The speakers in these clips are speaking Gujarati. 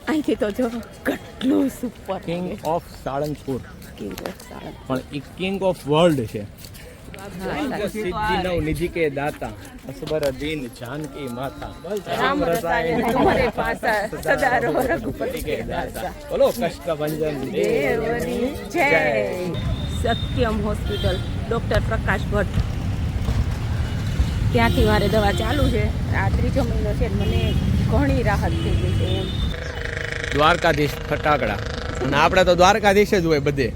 અહીંથી તો જો કેટલું super. King of Salangpur, king of Salangpur. પણ એ કિંગ ઓફ વર્લ્ડ છે. સિદ્ધિ નવ નિધિ કે દાતા, અસબર દીન જાનકી માતા, રામ રસાયણ તમારે પાસા સદા રહો રઘુપતિ કે દાતા. બોલો કષ્ટભંજન દેવની જય. સત્યમ હોસ્પિટલ, ડૉક્ટર પ્રકાશ ભટ્ટ, ત્યાંથી મારે દવા ચાલુ છે. આ 3જો મહિનો છે. મને ઘણી રાહત થઈ ગઈ છે એમ. દ્વારકાધીશ ફટાકડા, અને આપણે તો દ્વારકાધીશ જ હોય બધે.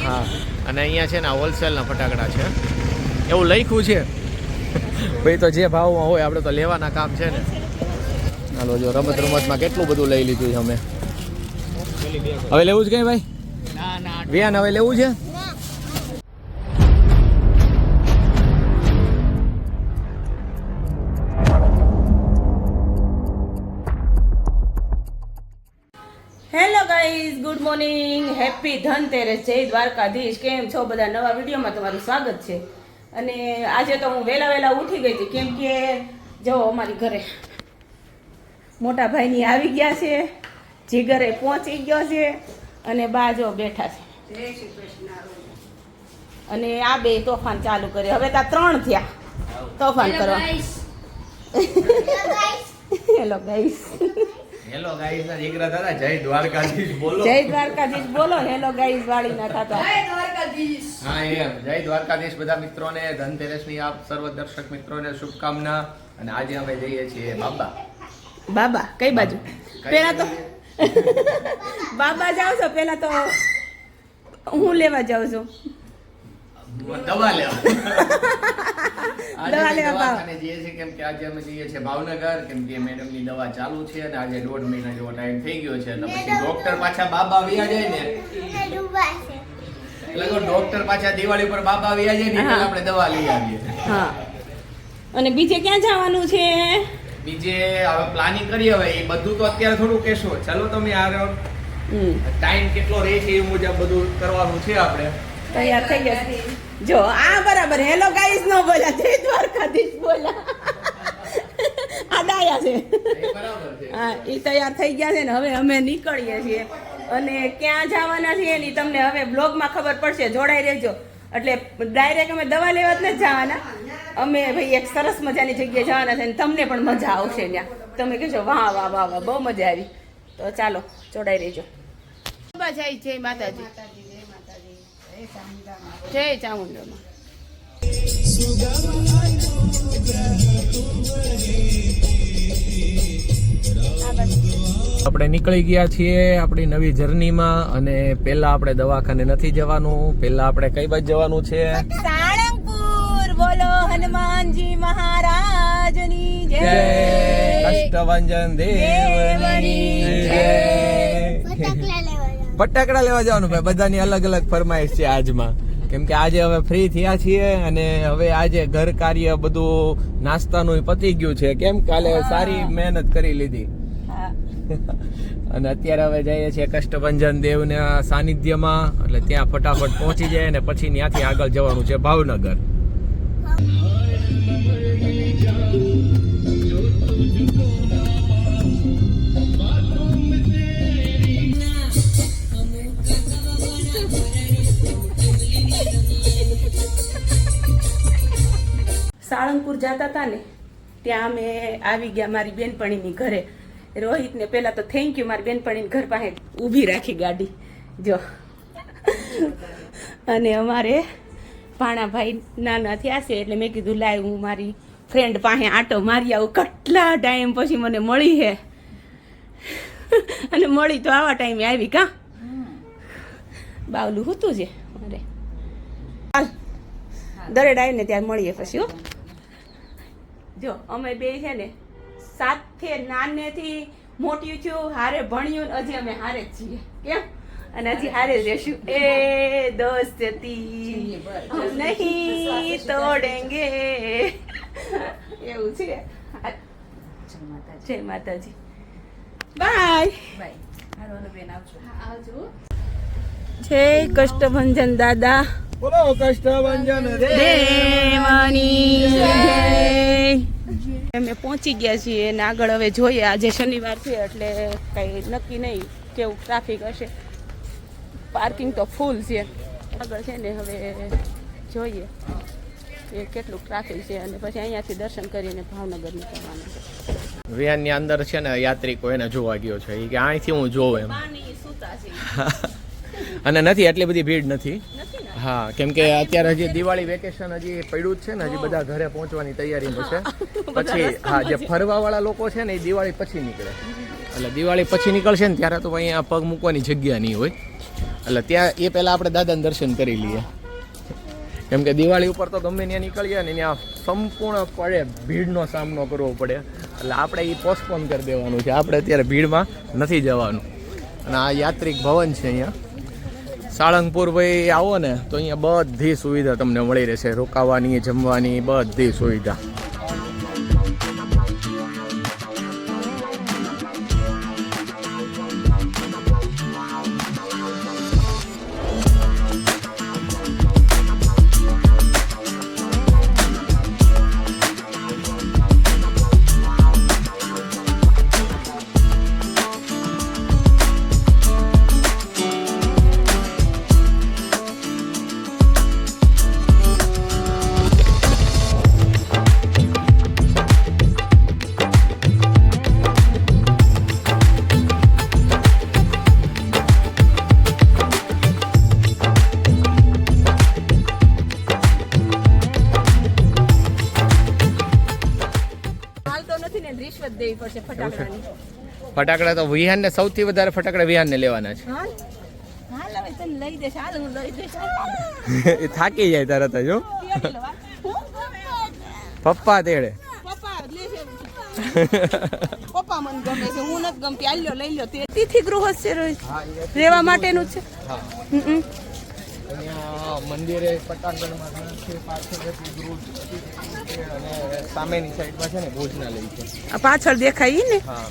હા, અને અહીંયા છે ને હોલસેલના ફટાકડા છે એવું લખ્યું છે. ભાઈ તો જે ભાવમાં હોય આપણે તો લેવાના કામ છે ને. હાલો જો રમતમાં કેટલું બધું લઈ લીધું છે અમે. હવે લેવું છે કઈ ભાઈ? વિયાન હવે લેવું છે? Hello guys, good morning, happy Dhanteras, જય દ્વારકાધીશ. કેમ છો બધા? નવા વિડીયોમાં તમારું સ્વાગત છે. અને આજે તો હું વહેલા ઉઠી ગઈ હતી, કેમ કે જો અમારી ઘરે મોટા ભાઈની આવી ગયા છે, જીગરે પહોંચી ગયો છે, અને બા જો બેઠા છે. અને આ બે તોફાન ચાલુ કરે. હવે ત્યાં 3 થયા તોફાન કરવા. Hello guys. હેલો ગાઈસ ના જીગરા દાદા, જય દ્વારકાધીશ બોલો. જય દ્વારકાધીશ બોલો. હેલો ગાઈસ વાળી ના થતા. જય દ્વારકાધીશ. હા એમ, જય દ્વારકાધીશ બધા મિત્રોને. ધનતેરસની આપ સર્વ દર્શક મિત્રોને શુભકામના. અને આજે અમે જઈએ છીએ બાબા. બાબા કઈ બાજુ? પેલા તો બાબા જાવ છો, પેલા તો હું લેવા જાઉં છું દવા લેવા. દવા લેવા દવાખાને જઈએ છીએ કેમ કે આજે અમે જઈએ છીએ ભાવનગર, કેમ કે મેડમની દવા ચાલુ છે અને આજે 1.5 મહિના જેવો ટાઈમ થઈ ગયો છે. એટલે પછી ડોક્ટર પાછા બાબા વ્યા જાય ને, એટલે તો ડોક્ટર પાછા દિવાળી પર બાબા વ્યા જાય ને, એટલે આપણે દવા લઈ આવીએ. હા. અને બીજે ક્યાં જવાનું છે? બીજે હવે પ્લાનિંગ કરીએ. હવે એ બધું તો અત્યારે થોડું કહેશો. ચાલો તમે આ ટાઈમ કેટલો રહે છે એ મુજબ બધું કરવાનું છે. આપણે તૈયાર થઈ ગયા. જો આ બરાબર હેલો ગાઈસ નો બોલ્યા, જય દ્વારકાધીશ બોલ્યા. આ ડાયા છે. બરાબર છે. હા, એ તૈયાર થઈ ગયા છે ને હવે અમે નીકળીએ છીએ. અને ક્યાં જવાના છીએ એની તમને હવે બ્લોગમાં ખબર પડશે, જોડાઈ રહેજો. એટલે ડાયરેક્ટ અમે દવા લેવા જ નથી જવાના. અમે ભાઈ એક સરસ મજાની જગ્યાએ જવાના છે, ને તમને પણ મજા આવશે ત્યાં. તમે કહેશો વાહ વાહ વાહ વાહ, બહુ મજા આવી. તો ચાલો જોડાઈ રહેજો. જય માતાજી, જય ચામુંડામાં. આપણે નીકળી ગયા છીએ આપણી નવી જર્નીમાં. અને પહેલા આપણે દવાખાને નથી જવાનું, પહેલા આપણે કઈ બાજુ જવાનું છે? સાળંગપુર. બોલો હનુમાનજી મહારાજની જય. કષ્ટભંજન દેવની જય. ફટાકડા લેવા જવાનું ભાઈ. બધાની અલગ અલગ ફરમાઈશ છે આજમાં, કેમ કે આજે હવે ફ્રી થયા છીએ અને હવે આજે ઘર કાર્ય બધું નાસ્તાનું પતી ગયું છે. કેમ કાલે સારી મહેનત કરી લીધી. અને અત્યારે હવે જઈએ છીએ કષ્ટભંજન દેવના સાનિધ્યમાં. એટલે ત્યાં ફટાફટ પહોંચી જાય અને પછી ત્યાંથી આગળ જવાનું છે ભાવનગર. સાળંગપુર જતા હતા ને, ત્યાં અમે આવી ગયા મારી બેનપણીની ઘરે. રોહિતને પહેલા તો થેન્ક યુ, મારી બેનપણીની ઘર પાસે ઊભી રાખી ગાડી જો. અને અમારે ભાણાભાઈ નાના થયા છે, એટલે મેં કીધું લાય હું મારી ફ્રેન્ડ પાસે આટો મારી આવું. કેટલા ટાઈમ પછી મને મળી છે. અને મળી તો આવા ટાઈમે આવી. કા બાવલું હતું છે અરે હાલ દરેડ આવીને ત્યાં મળીએ પછી. હો જો અમે બે છે ને સાથે નાનેથી મોટી છું, હારે ભણ્યું, હજી અમે હારે જ છીએ. કેમ? અને હજી હારે જ રહેશું. એ દોસ્તી નહીં તોડેંગે, એવું છે. જય માતાજી. બાય. જય કષ્ટભંજન દાદા. બોલો કષ્ટભંજન દેવની જય. અમે પહોંચી ગયા છીએ અને આગળ હવે જોઈએ. આજે શનિવાર છે એટલે કંઈ નક્કી નહીં કેવું ટ્રાફિક હશે. પાર્કિંગ તો ફૂલ છે આગળ છે ને. હવે જોઈએ કે કેટલું ટ્રાફિક છે અને પછી અહીંયાથી દર્શન કરીને ભાવનગર નીકળવાનું છે. વિહારની અંદર છે ને યાત્રિકો એને જોવા ગયો છે કે અહીંથી હું જોઉં એમ. પાણી સૂતા છે અને નથી એટલી બધી ભીડ નથી. નથી ને? હા, કેમ કે અત્યારે હજી દિવાળી વેકેશન હજી પડ્યું જ છે ને, હજી બધા ઘરે પહોંચવાની તૈયારીમાં છે. પછી હા, જે ફરવા વાળા લોકો છે ને એ દિવાળી પછી નીકળે. એટલે દિવાળી પછી નીકળશે ને ત્યારે તો અહીંયા પગ મૂકવાની જગ્યા નહીં હોય. એટલે ત્યાં એ પહેલા આપણે દાદાને દર્શન કરી લઈએ. કેમ કે દિવાળી ઉપર તો ગમે ત્યાં નીકળીએ ને ત્યાં સંપૂર્ણપણે ભીડનો સામનો કરવો પડે. એટલે આપણે એ પોસ્ટપોન કરી દેવાનું છે. આપણે અત્યારે ભીડમાં નથી જવાનું. અને આ યાત્રિક ભવન છે અહીંયા સાળંગપુર. ભાઈ આવો ને તો અહીંયા બધી સુવિધા તમને મળી રહેશે. રોકાવાની, જમવાની, બધી સુવિધા. રિશ્વત દેવી પડશે ફટાકડાની. ફટાકડા તો વિહાનને સૌથી વધારે ફટાકડા વિહાનને લેવાના છે. હાલ હવે તને લઈ દેશ. હાલ હું લઈ દેશ. એ થાકી જાય તરત જ. હો, પપ્પા તેડે. પપ્પા લેશે. પપ્પા મને ગમે છે, હું નથી ગમતી. આલ્યો લઈ લો. તે તિથિ ગૃહ છે રોહિત, રહેવા માટેનું જ છે. હા, અહીંયા મંદિરે પટાંગણમાં છે, પાછળ ગૃહ છે અને સામેની સાઈડમાં છે ને ભોજનાલય છે. આ પાછળ દેખાય ને. હા,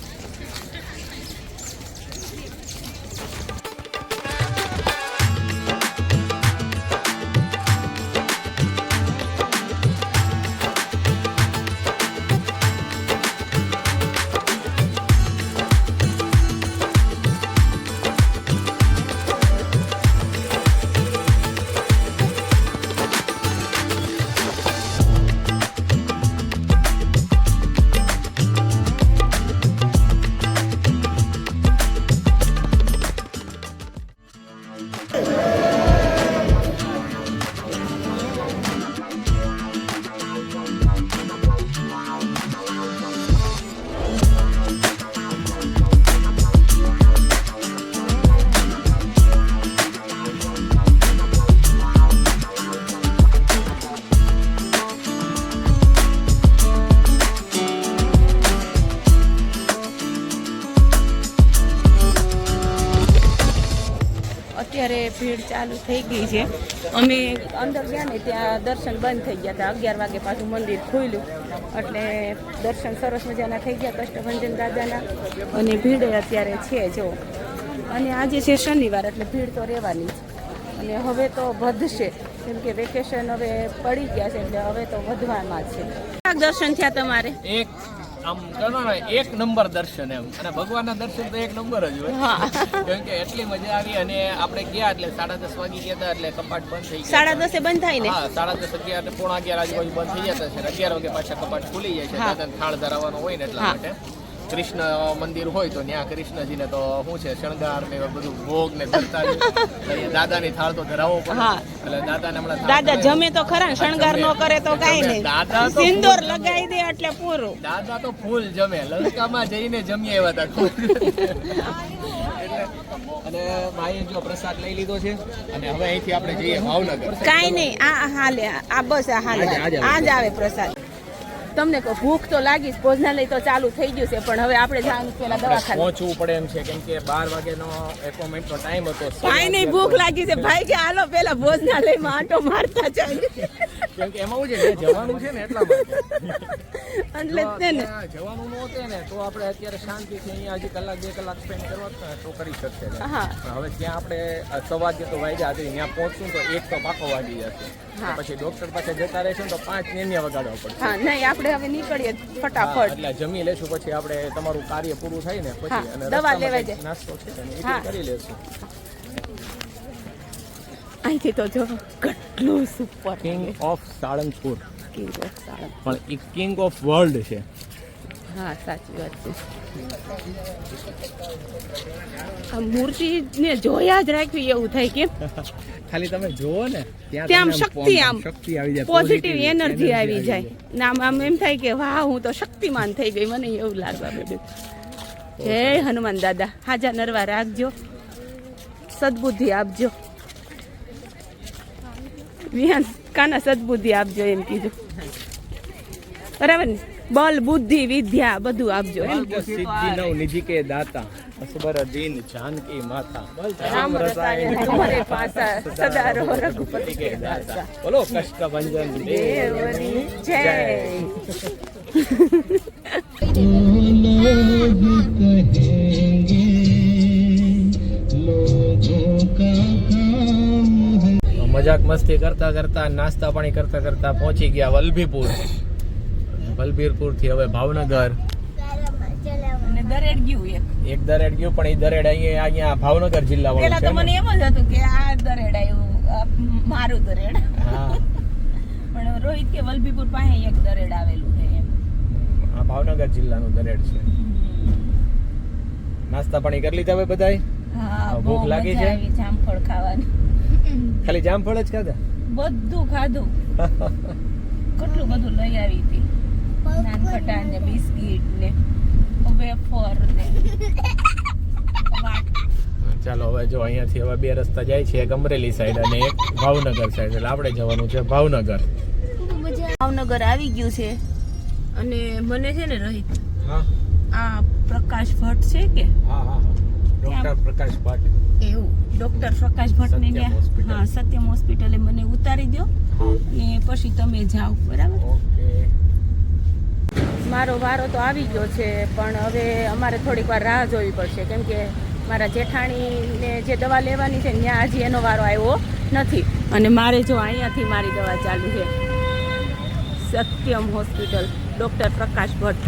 અત્યારે ભીડ ચાલુ થઈ ગઈ છે. અમે અંદર ગયા ને ત્યાં દર્શન બંધ થઈ ગયા હતા. 11 વાગે પાછું મંદિર ખુલ્યું એટલે દર્શન સરસ મજાના થઈ ગયા કષ્ટભંજન દાદાના. અને ભીડ અત્યારે છે જો. અને આજે છે શનિવાર એટલે ભીડ તો રહેવાની જ. અને હવે તો વધશે કેમ કે વેકેશન હવે પડી ગયા છે એટલે હવે તો વધવામાં જ છે. દર્શન થયા તમારે? આમ ગણો ને એક નંબર દર્શન એમ. અને ભગવાનના દર્શન તો એક નંબર જ હોય. કેમ કે એટલી મજા આવી. અને આપણે ગયા એટલે 10:30 વાગી ગયા હતા એટલે કપાટ બંધ થઈ ગયા. 10:30 બંધ થાય ને? હા, 10:30 11 પોણા 11 આજુબાજુ બંધ થઈ જતા છે. 11 વાગે પાછા કપાટ ખુલી જાય છે. દાદાને થાળ ધરાવવાનો હોય ને એટલા માટે. કૃષ્ણ મંદિર હોય તો ત્યાં કૃષ્ણજીને તો શું છે શણગાર ને બધું ભોગ ને ધરતા દાદાની થાળ તો ધરાવવો પડે. એટલે દાદાને હમણાં દાદા જમે તો ખરા, શણગાર નો કરે તો કાઈ નહીં. દાદા તો સિંદૂર લગાવી દે એટલે પૂરું. દાદા તો ફૂલ જમે. લંકામાં જઈને જમી આવ્યા હતા. અને માએ જો પ્રસાદ લઈ લીધો છે અને હવે અહીંથી આપણે જઈએ ભાવનગર. કાઈ નહીં, આ હાલે, આ બસ આ હાલે. આજ આવે પ્રસાદ. તમને કહો ભૂખ તો લાગી, ભોજનાલય તો ચાલુ થઈ ગયું છે પણ હવે આપણે જવાનું પેલા દવાખાને પહોંચવું પડે એમ છે કેમ કે 12 વાગ્યાનો એપોઇન્ટમેન્ટનો ટાઈમ હતો. કાઈ નહીં, ભૂખ લાગી છે ભાઈ કે હાલો પેલા ભોજનાલયમાં આંટો મારતા જઈએ. કેમ કે એમાં શું છે જવાનું છે ને એટલા માટે એટલે જ ને જવાનું ન હોતે ને તો આપણે અત્યારે શાંતિથી અહીંયા હજી કલાક 2 કલાક સ્પેન્ડ કરવા તો કરી શકશે. હા, હવે ત્યાં આપણે 6 વાગે તો વાગ્યા હતી, ત્યાં પહોંચશું તો 1 તો પાકો વાગી જશે. પછી ડોક્ટર પાસે જતા રહેશું તો 5 ને વગાડવા પડશે. હા નહીં, આપણે આપણે હવે નીકળીએ હા, ફટાફટ. એટલે જમી લેશું પછી આપણે તમારું કાર્ય પૂરું થાય ને પછી હા, અને દવા રસ્તામાં લેવા કંઈક જાય. નાસ્તો છે ને એ હા. કરી લેશું. અહીંથી તો જો કેટલું super king of Salangpur king of Salang. પણ એ કિંગ ઓફ વર્લ્ડ છે. હા, સાચી વાત છે. આ મૂર્તિને જોયા જ રાખવી એવું થાય કેમ ખાલી તમે જુઓ ને ત્યાં તમને આમ શક્તિ આમ શક્તિ આવી જાય, પોઝિટિવ positive એનર્જી energy આવી જાય ને આમ એમ થાય કે વાહ હું તો શક્તિમાન થઈ ગઈ મને એવું લાગવા માંડ્યું. જય હનુમાન દાદા હાજા નરવા રાખજો, સદબુદ્ધિ આપજો. વિહાન કાના સદબુદ્ધિ આપજો એમ કીધું, બરાબર ને? બલ બુદ્ધિ વિદ્યા બધું આપજો એમ. બલ સિદ્ધિ નવ નિધિ કે દાતા અસબર દીન જાનકી માતા રામ રસાયણ તમારે પાસા સદા રહો રઘુપતિ કે દાસા. બોલો કષ્ટ ભંજન દેવની જય. મજાક મસ્તી કરતા કરતા નાસ્તા પાણી કરતા કરતા પહોંચી ગયા વલભીપુર. વલભીપુર થી હવે ભાવનગર. અને દરેડ ગયું એક દરેડ ગયું પણ એ દરેડ અહીંયા ભાવનગર જિલ્લા પેલા તો વાળું મને એમ જ હતું કે આ દરેડ આવ્યું મારું દરેડ, હા પણ રોહિત કે વલભીપુર પાસે એક દરેડ આવેલું છે એમ. આ ભાવનગર જિલ્લાનું દરેડ છે. નાસ્તા પાણી કરી લીધા હવે બધાય? હા, ભૂખ બહુ લાગી મજા છે? આવી જામફળ ખાવાની. ખાલી જામફળ જ ખાધા? બધું ખાધું, કેટલું બધું લઈ આવી હતી. નાનખટાણ ને બિસ્કિટ ને વેફર ને ચાલો હવે જો અહીંયાથી હવે બે રસ્તા જાય છે, એક અમરેલી સાઈડ અને એક ભાવનગર સાઈડ. એટલે આપણે જવાનું છે ભાવનગર. ભાવનગર આવી ગયું છે અને મને છે ને રોહિત હા આ પ્રકાશ ભટ્ટ છે કે હા હા ડોક્ટર પ્રકાશ ભટ્ટ. એવું ડોક્ટર પ્રકાશ ભટ્ટ ને સત્યમ હોસ્પિટલ. હા સત્યમ હોસ્પિટલે મને ઉતારી દો અને પછી તમે જાઓ, બરાબર? ઓકે. મારો વારો તો આવી ગયો છે પણ હવે અમારે થોડીક વાર રાહ જોવી પડશે કેમ કે મારા જેઠાણીને જે દવા લેવાની છે ત્યાં હજી એનો વારો આવ્યો નથી અને મારે જો અહીંયાથી મારી દવા ચાલુ છે સત્યમ હોસ્પિટલ ડૉક્ટર પ્રકાશ ભટ્ટ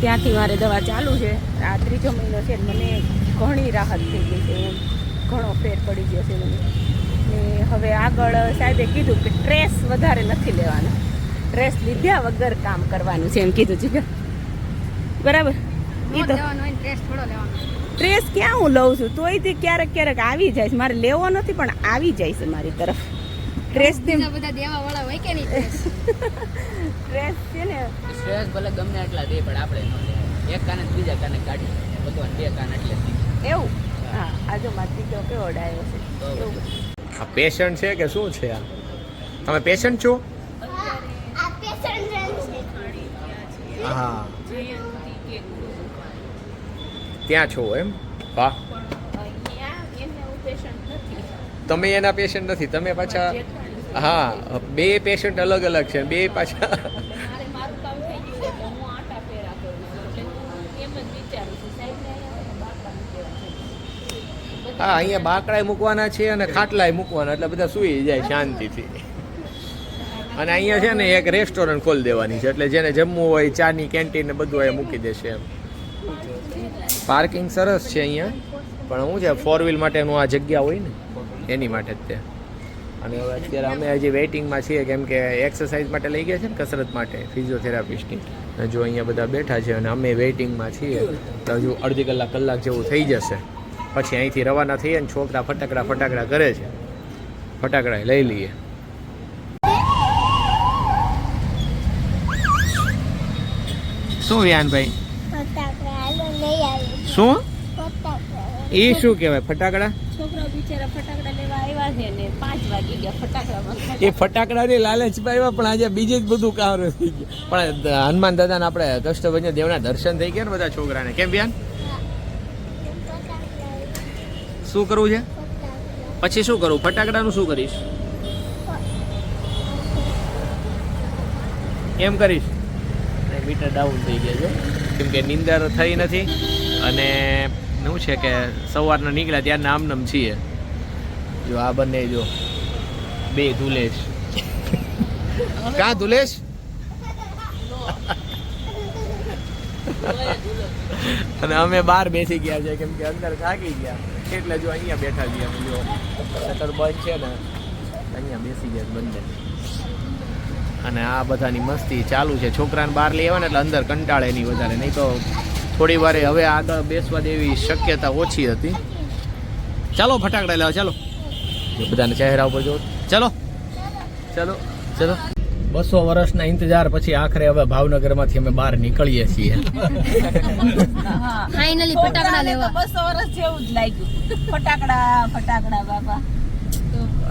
ત્યાંથી મારે દવા ચાલુ છે. આ 3જો મહિનો છે મને ઘણી રાહત થઈ ગઈ છે એમ, ઘણો ફેર પડી ગયો છે મને. ને હવે આગળ સાહેબે કીધું કે સ્ટ્રેસ વધારે નથી લેવાનો, સ્ટ્રેસ લીધા વગર કામ કરવાનું છે એમ કીધું છે. બરાબર? એ તો સ્ટ્રેસ ક્યાં હું લઉં છું તોય તે ક્યારેક ક્યારેક આવી જાય છે. મારે લેવો નથી પણ આવી જાય છે મારી તરફ સ્ટ્રેસ. બધા દેવા વાળા હોય કે નહીં સ્ટ્રેસ છે ને સ્ટ્રેસ ભલે ગમે એટલા દે પણ આપણે ન લે. એક કાને જ બીજા કાને કાઢી ભગવાન બે કાન એટલે જ. એવું. હા, આજો મારો દીકરો કેવો ડાયો છે એવું. આ પેશન્ટ છે કે શું છે આ? તમે પેશન્ટ છો? હા ત્યાં છો એમ? વાહ. તમે એના પેશન્ટ નથી, તમે પાછા હા બે પેશન્ટ અલગ અલગ છે બે પાછા. હા અહીંયા બાકડાય મૂકવાના છે અને ખાટલાય મૂકવાના એટલે બધા સૂઈ જાય શાંતિથી. અને અહીંયા છે ને એક રેસ્ટોરન્ટ ખોલી દેવાની છે એટલે જેને જમવું હોય ચાની કેન્ટીન ને બધું અહીંયા મૂકી દેશે એમ. પાર્કિંગ સરસ છે અહીંયા પણ શું છે 4 વ્હીલ માટેનું આ જગ્યા હોય ને એની માટે જ તે. અને હવે અત્યારે અમે હજી વેઇટિંગમાં છીએ કેમ કે એક્સરસાઇઝ માટે લઈ ગયા છે ને કસરત માટે ફિઝિયોથેરાપિસ્ટની. અને જો અહીંયા બધા બેઠા છે અને અમે વેઇટિંગમાં છીએ તો હજુ અડધી કલાક જેવું થઈ જશે પછી અહીંથી રવાના થઈએ ને છોકરા ફટાકડા કરે છે, ફટાકડા લઈ લઈએ. શું વિયાનભાઈ શું એ શું કહેવાય ફટાકડા? છોકરાઓ બિચારા ફટાકડા લેવા આવ્યા છે ને 5 વાગી ગયા ફટાકડામાં. એ ફટાકડાની લાલચમાં આવ્યા પણ આજે બીજે જ બધું કામ થઈ ગયું. પણ હનુમાન દાદાને આપણે કષ્ટભંજન દેવના દર્શન થઈ ગયા ને બધા છોકરાને. કેમ બેન શું કરવું છે પછી શું કરવું? ફટાકડાનું શું કરીશ? એમ કરીશ? મીટર ડાઉન થઈ ગયા છે કેમ કે નીંદર થઈ નથી અને શું છે કે સવારના નીકળ્યા ત્યારના આમનામ છીએ. જો આ બંને જો બે ધુલેશ. કા ધુલેશ? અને અમે બહાર બેસી ગયા છે કેમ કે અંદર થાકી ગયા એટલે જો અહીંયા બેઠા છીએ અમે જો શટર બંધ છે ને અહીંયા બેસી ગયા બંધ અને આ બધાની મસ્તી ચાલુ છે છોકરાને બહાર લઈ આવે ને એટલે અંદર કંટાળે નહીં વધારે નહીં તો થોડી વારે હવે આગળ બેસવા દેવી શક્યતા ઓછી હતી ચાલો ફટાકડા લેવા ચાલો બધાને ચહેરા ઉપર જો ચલો ચલો ચલો 200 વર્ષના ઇંતજાર પછી આખરે હવે ભાવનગરમાંથી અમે બહાર નીકળીએ છીએ ફાઇનલી ફટાકડા લેવા 200 વર્ષ જેવું જ લાગ્યું ફટાકડા બાપા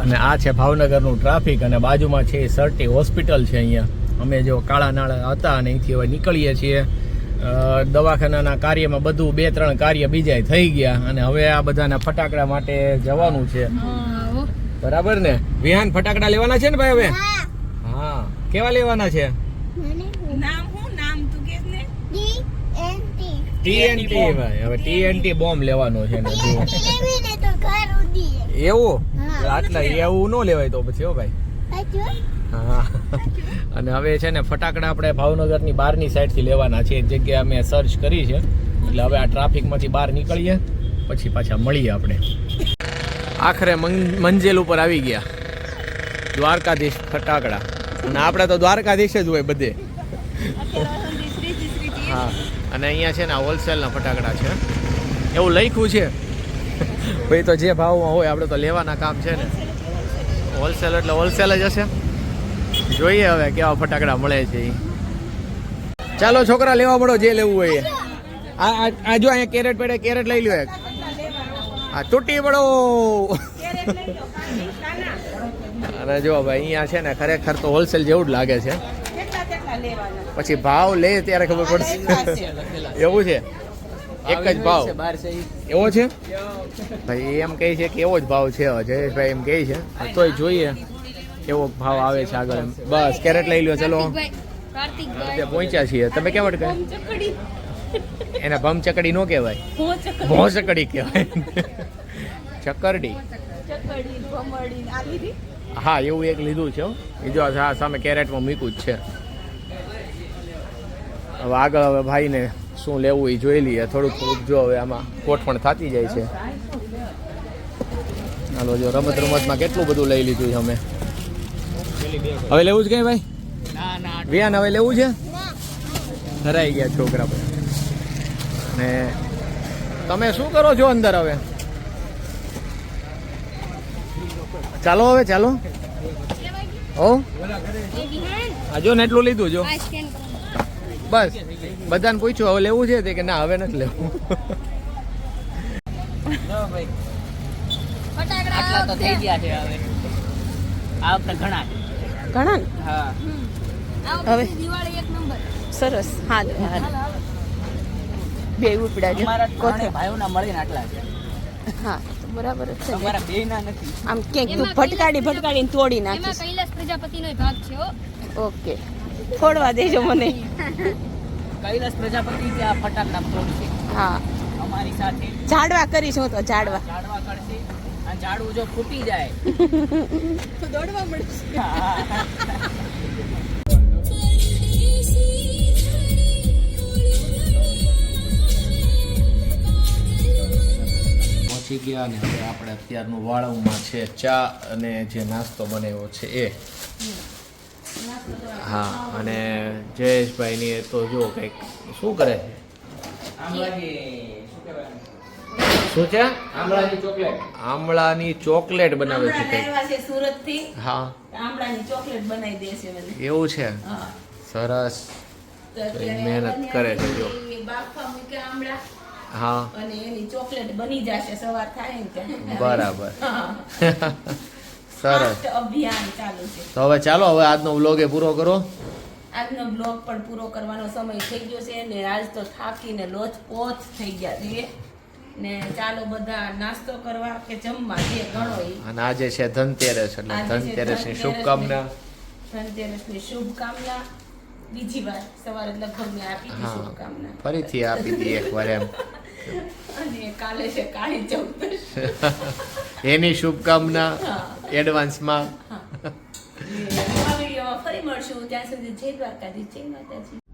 અને આ છે ભાવનગરનું ટ્રાફિક અને બાજુમાં છે સરટી હોસ્પિટલ છે અહીંયા અમે જો કાળા નાળા હતા અને અહીંથી હવે નીકળીએ છીએ દવાખાનાના કાર્યમાં બધું 2-3 કાર્ય બીજા થઈ ગયા અને હવે આ બધાના ફટાકડા માટે જવાનું છે બરાબર ને વિહાન ફટાકડા લેવાના છે ને ભાઈ હવે હા કેવા લેવાના છે નામ તું કેસ ને TNT ભાઈ હવે TNT બોમ્બ લેવાનો છે ને જો એવું આટલા એવું ન લેવાય તો પછી હો ભાઈ હા અને હવે છે ને ફટાકડા આપણે ભાવનગરની બહારની સાઈડથી લેવાના છે એક જગ્યાએ અમે સર્ચ કરી છે એટલે હવે આ ટ્રાફિકમાંથી બહાર નીકળીએ પછી પાછા મળીએ આપણે આખરે મંજિલ ઉપર આવી ગયા દ્વારકાધીશ ફટાકડા અને આપણે તો દ્વારકાધીશ જ હોય બધે હા અને અહીંયા છે ને હોલસેલના ફટાકડા છે એવું લખ્યું છે ભાઈ તો જે ભાવમાં હોય આપણે તો લેવાના કામ છે ને હોલસેલ એટલે હોલસેલ જ હશે જોઈએ હવે કેવા ફટાકડા મળે છે ચાલો છોકરા લેવા મળો જે લેવું હોય આ જો અહીંયા કેરેટ પડે કેરેટ લઈ લો એક આ તૂટી પડો અને જો ભાઈ અહીંયા છે ને ખરેખર તો હોલસેલ જેવું જ લાગે છે પછી ભાવ લે ત્યારે ખબર પડશે એવું છે એક જ ભાવ એવો છે ભાઈ એમ કહે છે કે એવો જ ભાવ છે જયેશભાઈ એમ કહે છે તોય જોઈએ કેવો ભાવ આવે છે આગળ એમ બસ કેરેટ લઈ લો ચલો પહોંચ્યા છીએ તમે કેમ અટકે એને ભમ ચકડી નો કહેવાય ભો ચકડી કહેવાય ચકરડી હા એવું એક લીધું છે એ જો સામે કેરેટમાં મૂક્યું જ છે હવે આગળ હવે ભાઈને શું લેવું એ જોઈ લઈએ થોડુંક જો હવે આમાં ગોઠવણ થતી જાય છે હાલો જો રમતમાં કેટલું બધું લઈ લીધું છે અમે હવે લેવું જ કઈ ભાઈ વિયાન હવે લેવું છે ધરાઈ ગયા છોકરા ભાઈ ને તમે શું કરો છો અંદર હવે ચાલો હવે ચાલો ઓ આ જો ને એટલું લીધું જો બસ બધાને પૂછ્યું હવે લેવું છે કે ના હવે નથી લેવું આટલા તો થઈ ગયા છે હવે આ વખતે ઘણા હા હવે દિવાળી એક નંબર સરસ હા બે ઉપડા છે અમારા ત્રણેય ભાઈઓના મળીને આટલા છે હા તો બરાબર જ છે અમારા બેયના નથી આમ ક્યાંક તું ભટકાડીને તોડી એમાં નાખીશ કૈલાસ પ્રજાપતિનો ભાગ છે હો ઓકે ફોડવા દેજો મને કૈલાસ પ્રજાપતિ ત્યાં ફટાકડા તોડશે હા અમારી સાથે ઝાડવા કરીશ હું તો ઝાડવા કરશે અને ઝાડવું જો ફૂટી જાય તો દોડવા મળશે પહોંચી ગયા ને હવે આપણે અત્યારનું વાળવમાં છે ચા અને જે નાસ્તો બનાવ્યો છે એ હા અને જયેશભાઈની એ તો જો કંઈક શું કરે છે શું છે આમળાની ચોકલેટ બનાવે છે કંઈક સુરત થી હા આમળાની ચોકલેટ બનાવી દેશે મને એવું છે હા સરસ તો મહેનત કરે છે જો બાફા મૂકે આમળા હા અને એની ચોકલેટ બની જશે સવાર થાય ને ત્યાં બરાબર હા. સરસ ફાસ્ટ અભિયાન ચાલુ છે તો હવે ચાલો હવે આજનો વ્લોગ એ પૂરો કરો આજનો બ્લોગ પણ પૂરો કરવાનો સમય થઈ ગયો છે ને આજ તો થાકીને લોચપોચ થઈ ગયા છીએ ને ચાલો બધા નાસ્તો કરવા કે જમવા જે ગણો ઈ અને આજે છે ધનતેરસ એટલે આજે છે ધનતેરસની શુભકામના ધનતેરસની શુભકામના બીજી વાર સવારે લગભગ મેં આપી હતી હા શુભકામના ફરીથી આપી દી એકવાર એમ અને કાલે છે કાળી ચૌદશ એની શુભકામના હા. એડવાન્સમાં નવા વિડીયોમાં ફરી મળશું ત્યાં સુધી જય દ્વારકાધીશ જય માતાજી